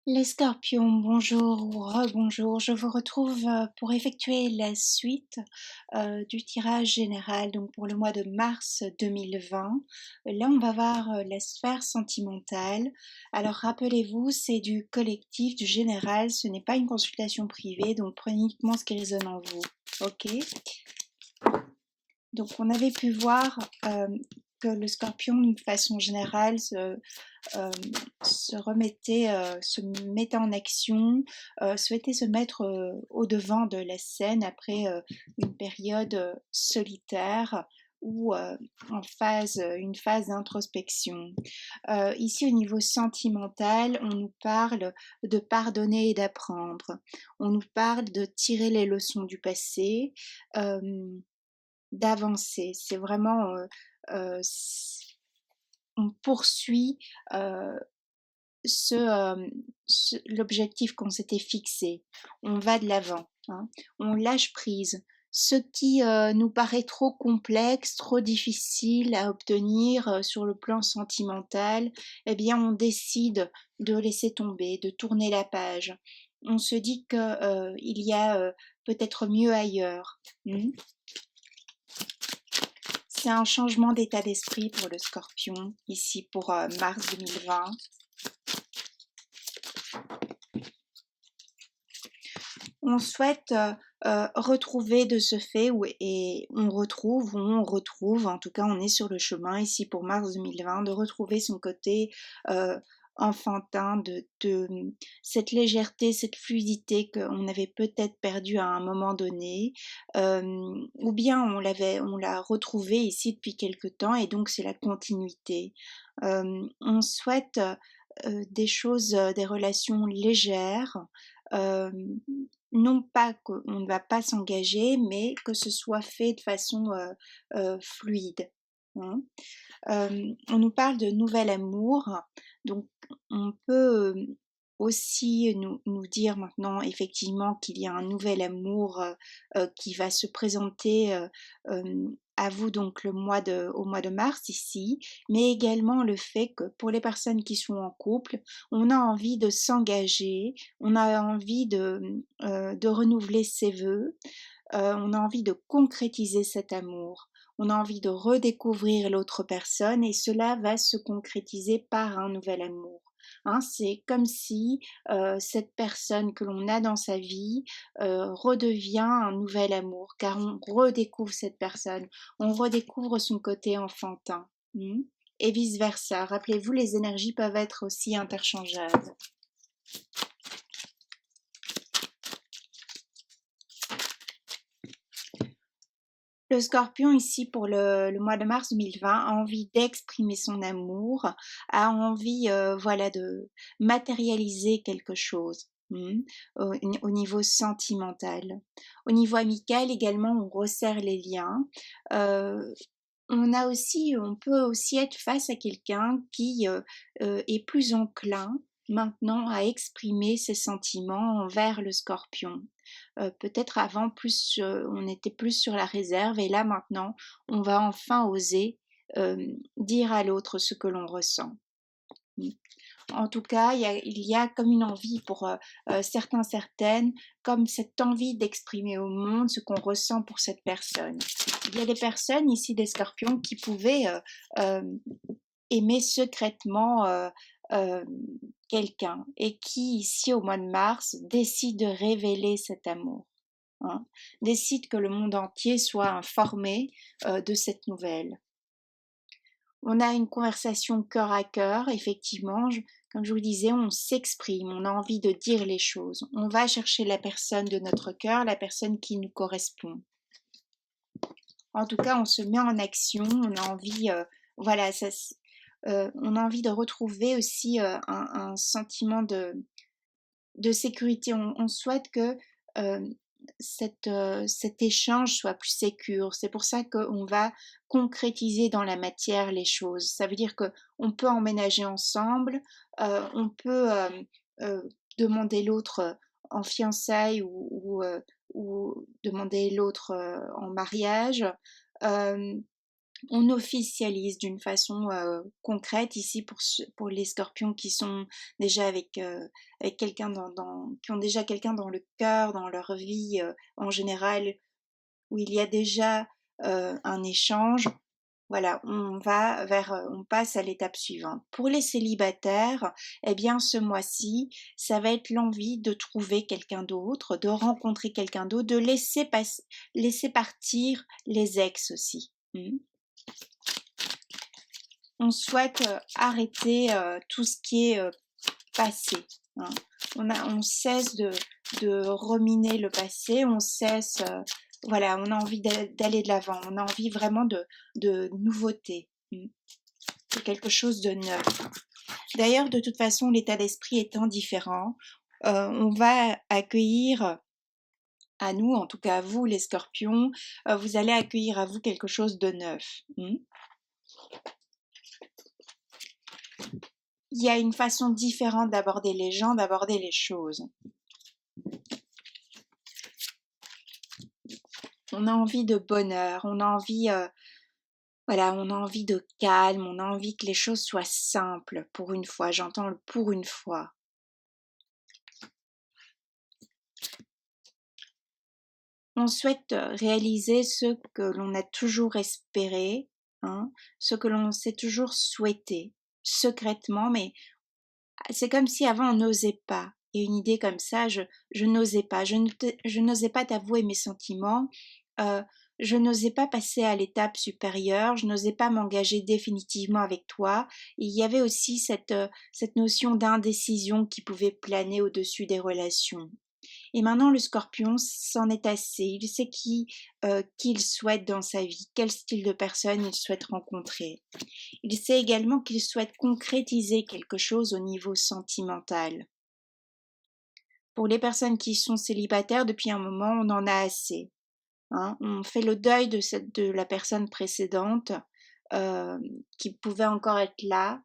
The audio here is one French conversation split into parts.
Les scorpions, bonjour ou rebonjour. Je vous retrouve pour effectuer la suite du tirage général, donc pour le mois de mars 2020. Là, on va voir la sphère sentimentale. Alors, rappelez-vous, c'est du collectif, du général, ce n'est pas une consultation privée, donc prenez uniquement ce qui résonne en vous. Ok? Donc, on avait pu voir que le scorpion, d'une façon générale, euh, se mettait en action, souhaitait se mettre au devant de la scène après une période solitaire ou une phase d'introspection. Ici, au niveau sentimental, on nous parle de pardonner et d'apprendre. On nous parle de tirer les leçons du passé, euh, d'avancer. C'est vraiment, euh, on poursuit euh, l'objectif qu'on s'était fixé. On va de l'avant, hein. On lâche prise. Ce qui nous paraît trop complexe, trop difficile à obtenir sur le plan sentimental, eh bien, on décide de laisser tomber, de tourner la page. On se dit que il y a peut-être mieux ailleurs. C'est un changement d'état d'esprit pour le scorpion, ici pour mars 2020. On souhaite retrouver de ce fait, et on retrouve, en tout cas on est sur le chemin ici pour mars 2020, de retrouver son côté enfantin, de cette légèreté, cette fluidité qu'on avait peut-être perdue à un moment donné, ou bien on l'a retrouvé ici depuis quelque temps et donc c'est la continuité. On souhaite des choses, des relations légères, euh, non pas qu'on ne va pas s'engager, mais que ce soit fait de façon fluide, hein. On nous parle de nouvel amour, donc on peut aussi nous dire maintenant effectivement qu'il y a un nouvel amour qui va se présenter à vous donc au mois de mars ici, mais également le fait que pour les personnes qui sont en couple, on a envie de s'engager, on a envie de renouveler ses vœux, on a envie de concrétiser cet amour. On a envie de redécouvrir l'autre personne et cela va se concrétiser par un nouvel amour. Hein, c'est comme si cette personne que l'on a dans sa vie redevient un nouvel amour, car on redécouvre cette personne, on redécouvre son côté enfantin. Et vice-versa. Rappelez-vous, les énergies peuvent être aussi interchangeables. Le scorpion ici pour le mois de mars 2020 a envie d'exprimer son amour, a envie voilà de matérialiser quelque chose, au niveau sentimental. Au niveau amical également, on resserre les liens. Euh, on peut aussi être face à quelqu'un qui est plus enclin maintenant à exprimer ses sentiments envers le scorpion. Peut-être avant on était plus sur la réserve et là maintenant on va enfin oser dire à l'autre ce que l'on ressent. En tout cas, il y a comme une envie pour certains, certaines, comme cette envie d'exprimer au monde ce qu'on ressent pour cette personne. Il y a des personnes ici, des scorpions, qui pouvaient euh, aimer secrètement quelqu'un et qui, ici, au mois de mars, décident de révéler cet amour. Hein, décident que le monde entier soit informé de cette nouvelle. On a une conversation cœur à cœur, effectivement, comme je vous le disais, on s'exprime, on a envie de dire les choses. On va chercher la personne de notre cœur, la personne qui nous correspond. En tout cas, on se met en action, on a envie, voilà, on a envie de retrouver aussi un sentiment de sécurité. On souhaite que euh, cet échange soit plus sécure. C'est pour ça qu'on va concrétiser dans la matière les choses. Ça veut dire que on peut emménager ensemble, on peut euh, demander l'autre en fiançailles ou demander l'autre en mariage. Euh, On officialise d'une façon concrète ici pour les scorpions qui sont déjà avec quelqu'un qui ont déjà quelqu'un dans le cœur, dans leur vie en général, où il y a déjà un échange. Voilà, on passe à l'étape suivante. Pour les célibataires, eh bien, ce mois-ci, ça va être l'envie de trouver quelqu'un d'autre, de rencontrer quelqu'un d'autre, de laisser partir les ex aussi. On souhaite arrêter tout ce qui est passé. Hein. On cesse de ruminer le passé, on cesse, voilà, on a envie d'aller de l'avant, on a envie vraiment de nouveauté, de quelque chose de neuf. D'ailleurs, de toute façon, l'état d'esprit étant différent, on va accueillir à nous, en tout cas à vous les scorpions, vous allez accueillir à vous quelque chose de neuf. Il y a une façon différente d'aborder les gens, d'aborder les choses. On a envie de bonheur, on a envie, voilà, on a envie de calme, on a envie que les choses soient simples pour une fois. J'entends le pour une fois. On souhaite réaliser ce que l'on a toujours espéré, hein, ce que l'on s'est toujours souhaité, secrètement, mais c'est comme si avant on n'osait pas. Et une idée comme ça, je n'osais pas, je n'osais pas t'avouer mes sentiments, euh, je n'osais pas passer à l'étape supérieure, je n'osais pas m'engager définitivement avec toi. Et il y avait aussi cette notion d'indécision qui pouvait planer au-dessus des relations. Et maintenant, le scorpion s'en est assez. Il sait qu'il souhaite dans sa vie, quel style de personne il souhaite rencontrer. Il sait également qu'il souhaite concrétiser quelque chose au niveau sentimental. Pour les personnes qui sont célibataires, depuis un moment, on en a assez. Hein. On fait le deuil de la personne précédente qui pouvait encore être là,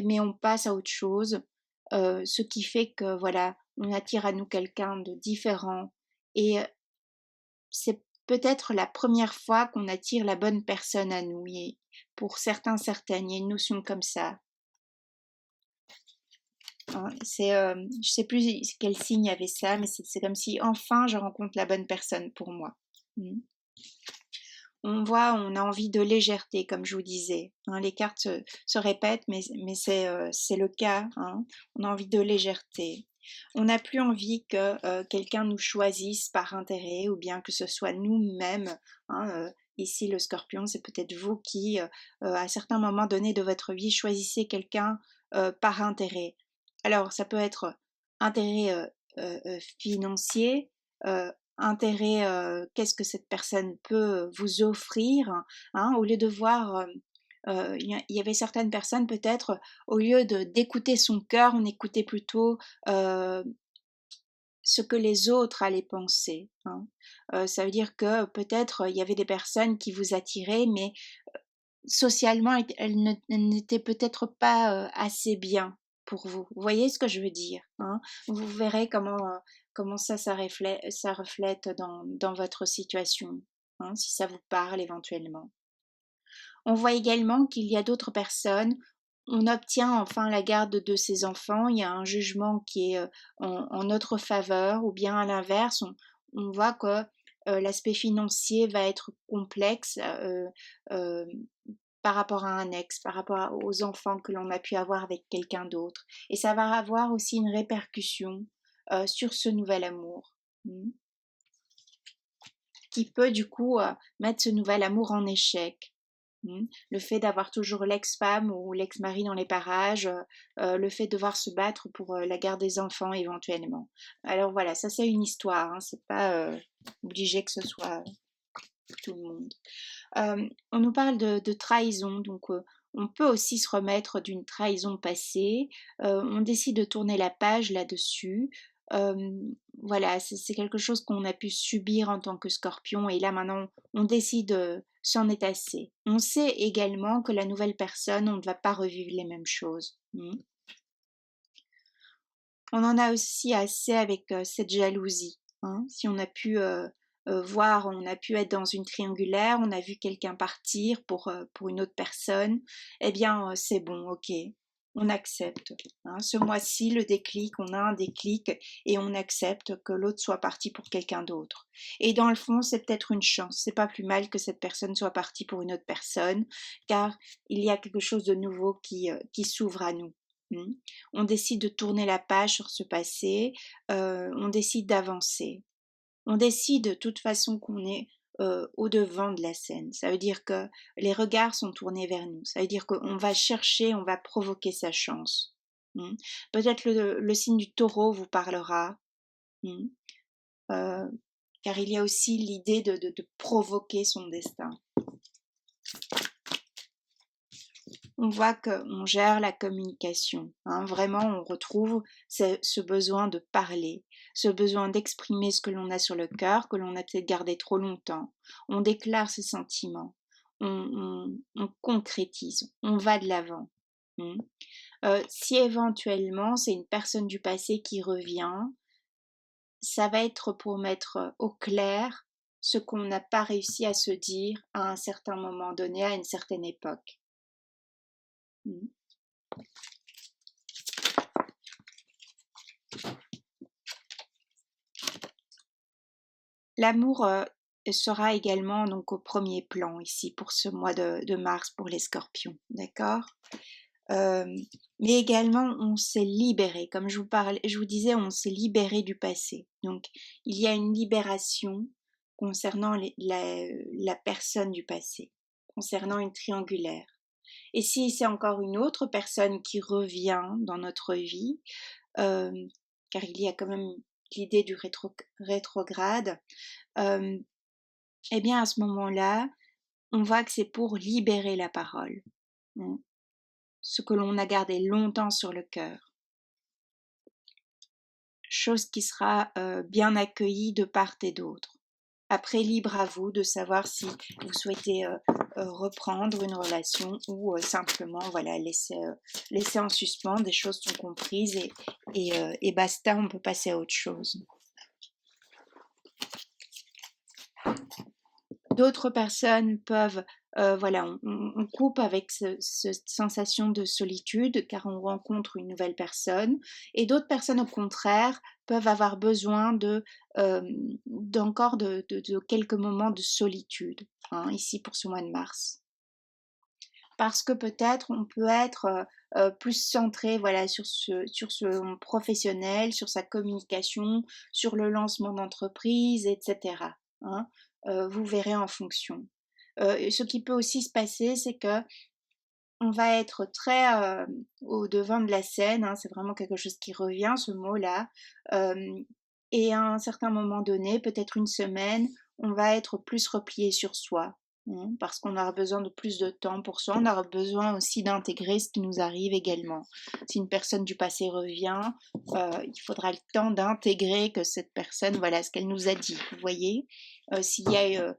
mais on passe à autre chose, ce qui fait que voilà, on attire à nous quelqu'un de différent et c'est peut-être la première fois qu'on attire la bonne personne à nous. Et pour certains, certaines, il y a une notion comme ça. Hein, je sais plus quel signe avait ça, mais c'est comme si enfin je rencontre la bonne personne pour moi. On voit, on a envie de légèreté, comme je vous disais. Hein, les cartes se répètent, mais c'est le cas. Hein. On a envie de légèreté. On n'a plus envie que quelqu'un nous choisisse par intérêt ou bien que ce soit nous-mêmes. Hein, ici, le scorpion, c'est peut-être vous qui, à certains moments donnés de votre vie, choisissez quelqu'un par intérêt. Alors, ça peut être intérêt financier, intérêt, qu'est-ce que cette personne peut vous offrir, hein, au lieu de voir, il y avait certaines personnes peut-être, au lieu d'écouter son cœur, on écoutait plutôt ce que les autres allaient penser. Hein. Ça veut dire que peut-être il y avait des personnes qui vous attiraient, mais socialement, elles n'étaient peut-être pas assez bien pour vous. Vous voyez ce que je veux dire, hein. Vous verrez comment ça reflète dans votre situation, hein, si ça vous parle éventuellement. On voit également qu'il y a d'autres personnes. On obtient enfin la garde de ses enfants. Il y a un jugement qui est en notre faveur, ou bien à l'inverse, on voit que l'aspect financier va être complexe euh, par rapport à un ex, par rapport aux enfants que l'on a pu avoir avec quelqu'un d'autre. Et ça va avoir aussi une répercussion sur ce nouvel amour, qui peut du coup mettre ce nouvel amour en échec. Le fait d'avoir toujours l'ex-femme ou l'ex-mari dans les parages, le fait de devoir se battre pour la garde des enfants éventuellement. Alors voilà, ça c'est une histoire, hein, c'est pas obligé que ce soit tout le monde. On nous parle de trahison, donc on peut aussi se remettre d'une trahison passée. On décide de tourner la page là-dessus. Voilà, c'est quelque chose qu'on a pu subir en tant que scorpion et là maintenant on décide s'en est assez. On sait également que la nouvelle personne, on ne va pas revivre les mêmes choses. On en a aussi assez avec cette jalousie. Hein, si on a pu voire on a pu être dans une triangulaire, on a vu quelqu'un partir pour une autre personne, eh bien c'est bon, ok, on accepte. Hein. Ce mois-ci, le déclic, on a un déclic et on accepte que l'autre soit parti pour quelqu'un d'autre. Et dans le fond, c'est peut-être une chance. C'est pas plus mal que cette personne soit partie pour une autre personne, car il y a quelque chose de nouveau qui s'ouvre à nous. On décide de tourner la page sur ce passé, on décide d'avancer. On décide de toute façon qu'on est au-devant de la scène. Ça veut dire que les regards sont tournés vers nous. Ça veut dire qu'on va chercher, on va provoquer sa chance. Peut-être le signe du taureau vous parlera, euh, car il y a aussi l'idée de provoquer son destin. On voit qu'on gère la communication. Vraiment, on retrouve ce besoin de parler, ce besoin d'exprimer ce que l'on a sur le cœur, que l'on a peut-être gardé trop longtemps. On déclare ses sentiments, on concrétise, on va de l'avant. Si éventuellement c'est une personne du passé qui revient, ça va être pour mettre au clair ce qu'on n'a pas réussi à se dire à un certain moment donné, à une certaine époque. L'amour sera également donc au premier plan ici pour ce mois de mars pour les scorpions, d'accord. Mais également on s'est libéré, comme je vous disais, on s'est libéré du passé. Donc il y a une libération concernant la personne du passé, concernant une triangulaire. Et si c'est encore une autre personne qui revient dans notre vie, car il y a quand même l'idée du rétrograde, eh bien à ce moment-là, on voit que c'est pour libérer la parole, ce que l'on a gardé longtemps sur le cœur. Chose qui sera bien accueillie de part et d'autre. Après, libre à vous de savoir si vous souhaitez reprendre une relation ou simplement voilà, laisser en suspens. Des choses sont comprises et basta, on peut passer à autre chose. D'autres personnes peuvent, voilà, on coupe avec cette sensation de solitude car on rencontre une nouvelle personne, et d'autres personnes au contraire peuvent avoir besoin d'encore de quelques moments de solitude, ici pour ce mois de mars. Parce que peut-être on peut être plus centré voilà, sur ce professionnel, sur sa communication, sur le lancement d'entreprise, etc. Vous verrez en fonction. Ce qui peut aussi se passer, c'est que on va être très au devant de la scène, c'est vraiment quelque chose qui revient, ce mot-là, et à un certain moment donné, peut-être une semaine, on va être plus replié sur soi, parce qu'on aura besoin de plus de temps pour soi, on aura besoin aussi d'intégrer ce qui nous arrive également. Si une personne du passé revient, il faudra le temps d'intégrer que cette personne, voilà ce qu'elle nous a dit, vous voyez. S'il y a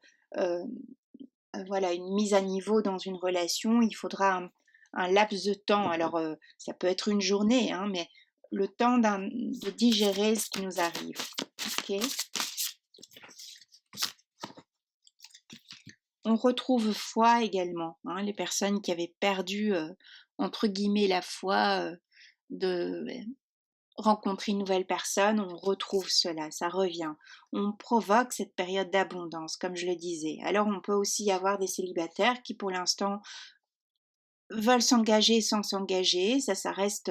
voilà, une mise à niveau dans une relation, il faudra un laps de temps. Alors, ça peut être une journée, mais le temps de digérer ce qui nous arrive. Okay. On retrouve foi également. Les personnes qui avaient perdu, entre guillemets, la foi de rencontrer une nouvelle personne, on retrouve cela, ça revient. On provoque cette période d'abondance, comme je le disais. Alors on peut aussi avoir des célibataires qui pour l'instant veulent s'engager sans s'engager, ça reste,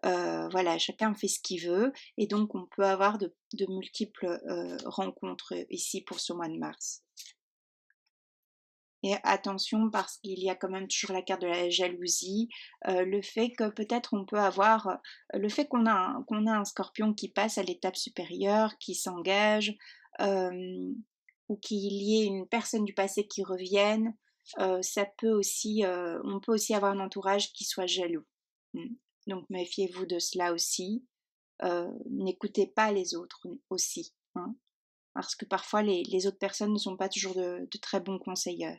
voilà, chacun fait ce qu'il veut, et donc on peut avoir de multiples rencontres ici pour ce mois de mars. Et attention parce qu'il y a quand même toujours la carte de la jalousie, le fait que peut-être on peut avoir, le fait qu'on a un scorpion qui passe à l'étape supérieure, qui s'engage, ou qu'il y ait une personne du passé qui revienne, ça peut aussi, on peut aussi avoir un entourage qui soit jaloux. Donc méfiez-vous de cela aussi. N'écoutez pas les autres aussi, parce que parfois les autres personnes ne sont pas toujours de très bons conseilleurs.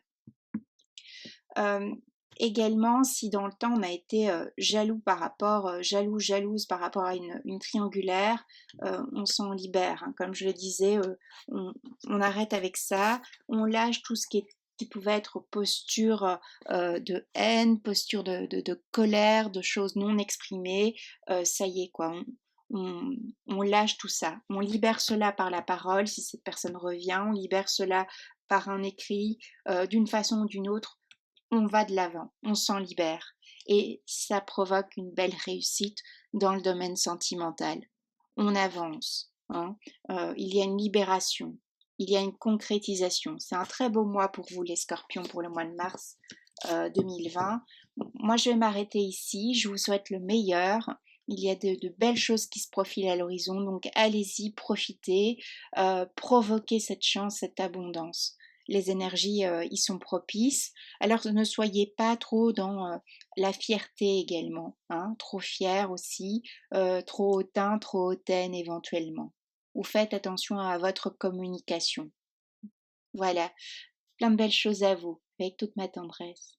Également, si dans le temps on a été jaloux par rapport, jaloux, jalouse par rapport à une triangulaire, on s'en libère, hein. Comme je le disais, on arrête avec ça, on lâche tout ce qui pouvait être posture de haine, posture de colère, de choses non exprimées. Ça y est, quoi, on, on lâche tout ça. On libère cela par la parole, si cette personne revient, on libère cela par un écrit, d'une façon ou d'une autre on va de l'avant, on s'en libère et ça provoque une belle réussite dans le domaine sentimental. On avance, hein, il y a une libération, il y a une concrétisation. C'est un très beau mois pour vous les scorpions pour le mois de mars 2020. Moi je vais m'arrêter ici, je vous souhaite le meilleur. Il y a de belles choses qui se profilent à l'horizon, donc allez-y, profitez, provoquez cette chance, cette abondance. Les énergies y sont propices. Alors ne soyez pas trop dans la fierté également, hein, trop fier aussi, trop hautain, trop hautaine éventuellement. Ou faites attention à votre communication. Voilà, plein de belles choses à vous, avec toute ma tendresse.